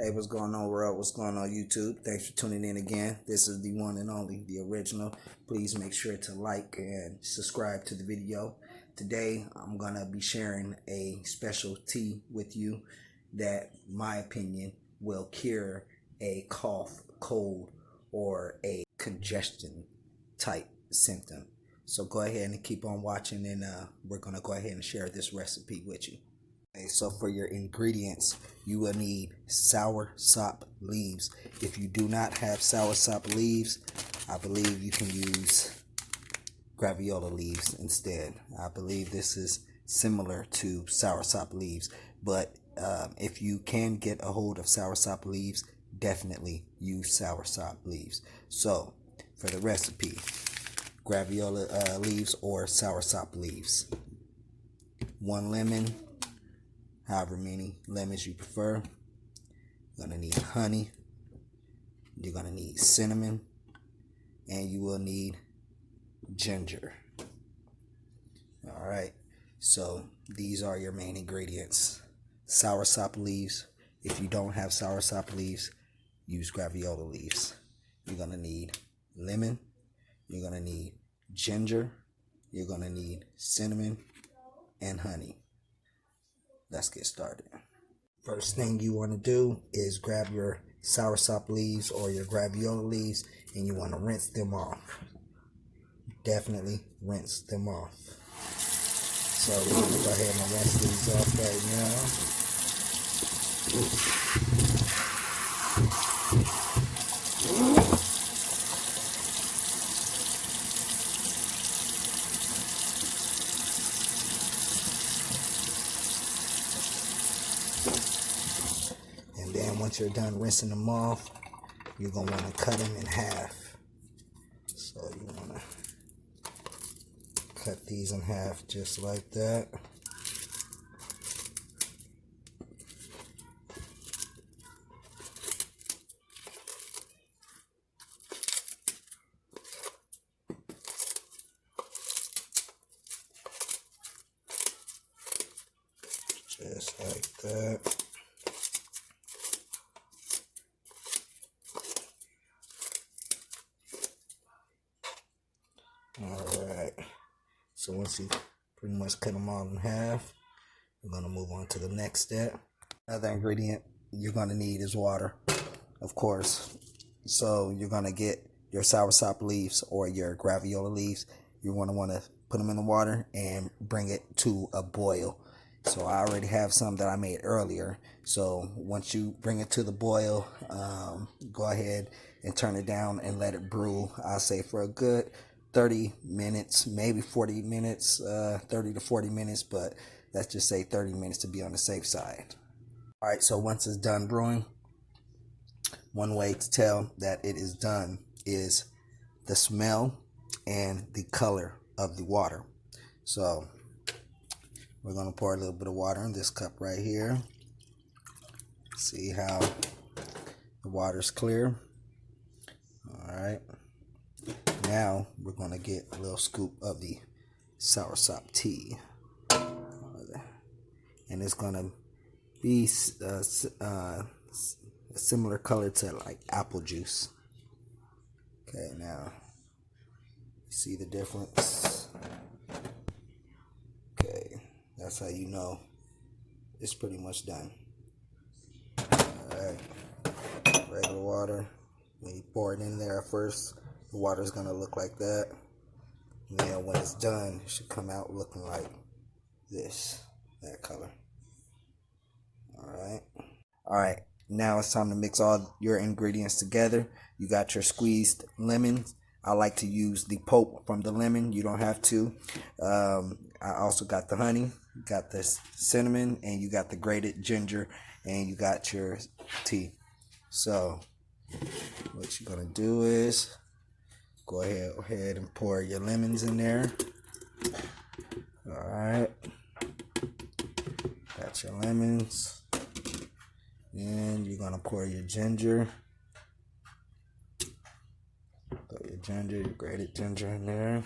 Hey, what's going on, world? What's going on, YouTube? Thanks for tuning in again. This is the one and only, the original. Please make sure to like and subscribe to the video. Today, I'm going to be sharing a special tea with you that, in my opinion, will cure a cough, cold, or a congestion type symptom. So go ahead and keep on watching, and we're going to go ahead and share this recipe with you. Okay, so for your ingredients, you will need soursop leaves. If you do not have soursop leaves, I believe you can use graviola leaves instead. I believe this is similar to soursop leaves, but if you can get a hold of soursop leaves, definitely use soursop leaves. So for the recipe, graviola leaves or soursop leaves. 1 lemon, however many lemons you prefer. You're going to need honey. You're going to need cinnamon. And you will need ginger. Alright, so these are your main ingredients. Soursop leaves. If you don't have soursop leaves, use graviola leaves. You're going to need lemon. You're going to need ginger. You're going to need cinnamon and honey. Let's get started. First thing you want to do is grab your soursop leaves or your graviola leaves, and you want to rinse them off. Definitely rinse them off. So we're going to go ahead and rinse these off right now. And then once you're done rinsing them off, you're going to want to cut them in half. So you want to cut these in half just like that. Just like that. Alright, so once you pretty much cut them all in half, we're going to move on to the next step. Another ingredient you're going to need is water, of course. So you're going to get your soursop leaves or your graviola leaves. You want to put them in the water and bring it to a boil. So I already have some that I made earlier. So once you bring it to the boil, go ahead and turn it down and let it brew. I'll say for a good 30 minutes, maybe 40 minutes, 30 to 40 minutes, but let's just say 30 minutes to be on the safe side. All right, so once it's done brewing, one way to tell that it is done is the smell and the color of the water. So we're going to pour a little bit of water in this cup right here. See how the water's clear. All right. Now we're going to get a little scoop of the soursop tea. And it's going to be a similar color to like apple juice. Okay, now you see the difference? Okay, that's how you know it's pretty much done. Alright, regular water. When you pour it in there at first, the water is going to look like that. And then when it's done, it should come out looking like this, that color. Alright, now it's time to mix all your ingredients together. You got your squeezed lemons. I like to use the pulp from the lemon. You don't have to. I also got the honey, got the cinnamon, and you got the grated ginger, and you got your tea. So what you're going to do is go ahead and pour your lemons in there. Alright. Got your lemons. And you're going to pour your ginger. Put your ginger, your grated ginger in there.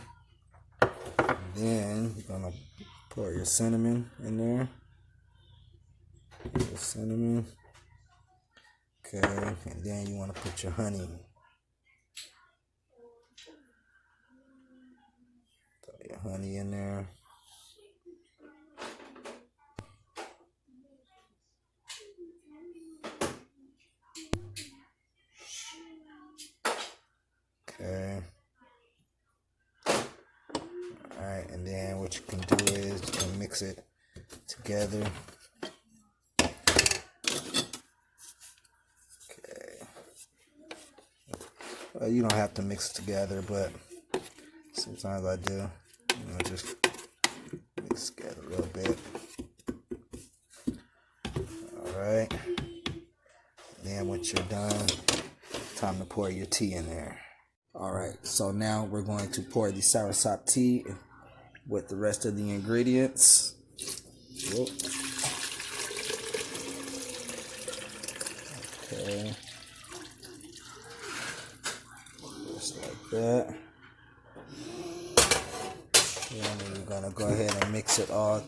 And then you're going to pour your cinnamon in there. Your cinnamon. Okay, and then you want to put your honey. Throw your honey in there. Okay. Alright, and then what you can do is you can mix it together. Okay. Well, you don't have to mix it together, but sometimes I do. Just mix it together a little bit. Alright. Then once you're done, time to pour your tea in there. Alright, so now we're going to pour the soursop tea with the rest of the ingredients. Whoop. Okay. Just like that. And then we're gonna go ahead and mix it all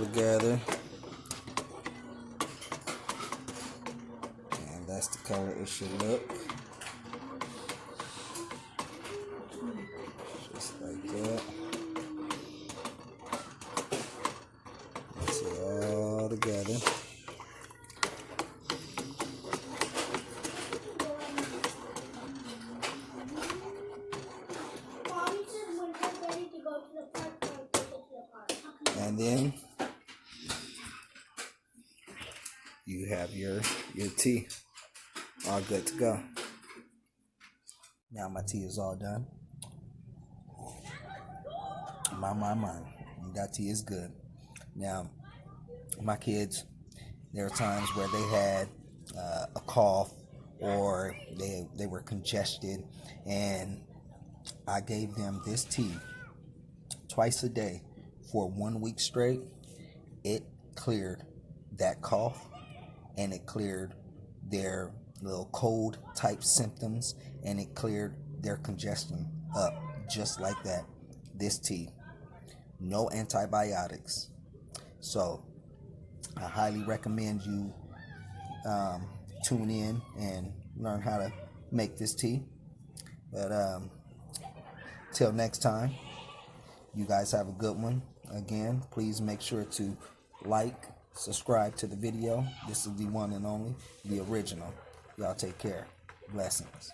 together. And that's the color it should look. Just like that. Mix it all together. And then you have your tea all good to go. Now my tea is all done. My. That tea is good. Now, my kids, there are times where they had a cough or they were congested, and I gave them this tea twice a day for 1 week straight. It cleared that cough, and it cleared their little cold type symptoms, and it cleared their congestion up just like that. This tea, no antibiotics. So I highly recommend you tune in and learn how to make this tea. But till next time, you guys have a good one. Again, please make sure to like, subscribe to the video. This is the one and only, the original. Y'all take care. Blessings.